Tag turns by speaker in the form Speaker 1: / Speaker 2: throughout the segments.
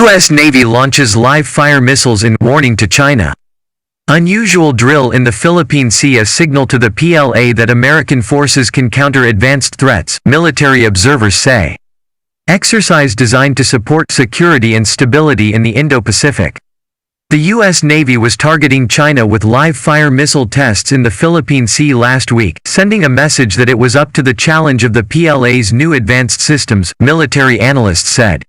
Speaker 1: U.S. Navy launches live-fire missiles in warning to China. Unusual drill in the Philippine Sea, a signal to the PLA that American forces can counter advanced threats, military observers say. Exercise designed to support security and stability in the Indo-Pacific. The U.S. Navy was targeting China with live-fire missile tests in the Philippine Sea last week, sending a message that it was up to the challenge of the PLA's new advanced systems, military analysts said.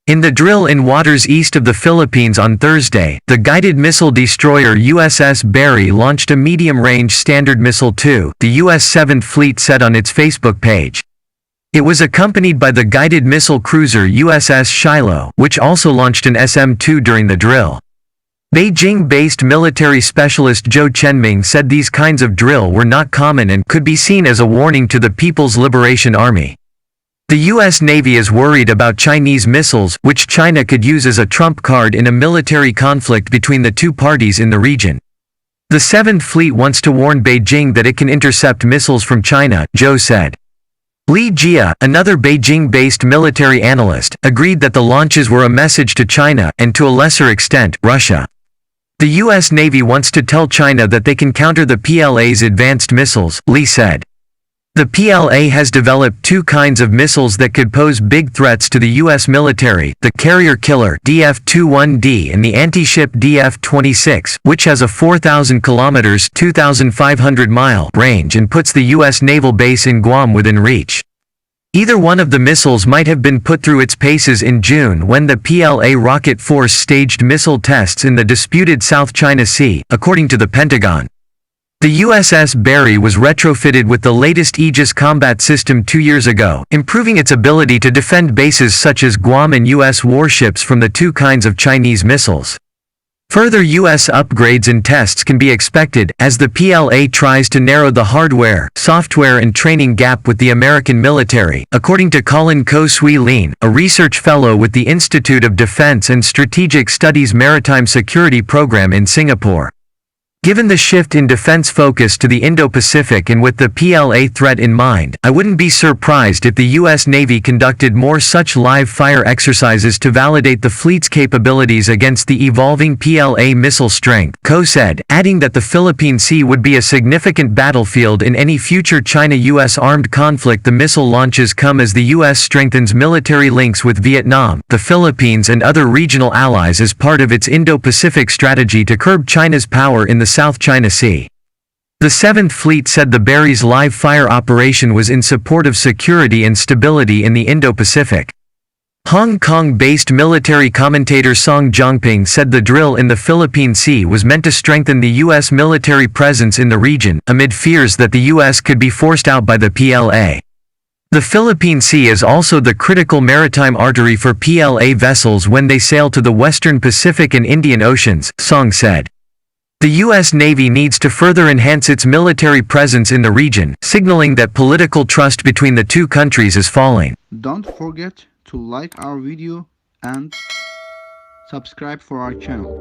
Speaker 1: In the drill in waters east of the Philippines on Thursday, the guided missile destroyer USS Barry launched a medium-range Standard Missile 2, the U.S. 7th Fleet said on its Facebook page. It was accompanied by the guided missile cruiser USS Shiloh, which also launched an SM-2 during the drill. Beijing-based military specialist Zhou Chenming said these kinds of drill were not common and could be seen as a warning to the People's Liberation Army. The U.S. Navy is worried about Chinese missiles, which China could use as a trump card in a military conflict between the two parties in the region. The 7th Fleet wants to warn Beijing that it can intercept missiles from China, Zhou said. Li Jia, another Beijing-based military analyst, agreed that the launches were a message to China, and to a lesser extent, Russia. The U.S. Navy wants to tell China that they can counter the PLA's advanced missiles, Li said. The PLA has developed two kinds of missiles that could pose big threats to the U.S. military, the carrier killer DF-21D and the anti-ship DF-26, which has a 4,000 km (2,500-mile) range and puts the U.S. naval base in Guam within reach. Either one of the missiles might have been put through its paces in June when the PLA rocket force staged missile tests in the disputed South China Sea, according to the Pentagon. The USS Barry was retrofitted with the latest Aegis combat system 2 years ago, improving its ability to defend bases such as Guam and U.S. warships from the two kinds of Chinese missiles. Further U.S. upgrades and tests can be expected, as the PLA tries to narrow the hardware, software and training gap with the American military, according to Colin Ko-Sui Lean, a research fellow with the Institute of Defense and Strategic Studies Maritime Security Program in Singapore. Given the shift in defense focus to the Indo-Pacific and with the PLA threat in mind, I wouldn't be surprised if the U.S. Navy conducted more such live-fire exercises to validate the fleet's capabilities against the evolving PLA missile strength, Ko said, adding that the Philippine Sea would be a significant battlefield in any future China-U.S. armed conflict. The missile launches come as the U.S. strengthens military links with Vietnam, the Philippines and other regional allies as part of its Indo-Pacific strategy to curb China's power in the South China Sea. The 7th Fleet said the Barry's live-fire operation was in support of security and stability in the Indo-Pacific. Hong Kong-based military commentator Song Jongping said the drill in the Philippine Sea was meant to strengthen the U.S. military presence in the region, amid fears that the U.S. could be forced out by the PLA. The Philippine Sea is also the critical maritime artery for PLA vessels when they sail to the Western Pacific and Indian Oceans, Song said. The U.S. Navy needs to further enhance its military presence in the region, signaling that political trust between the two countries is falling.
Speaker 2: Don't forget to like our video and subscribe for our channel.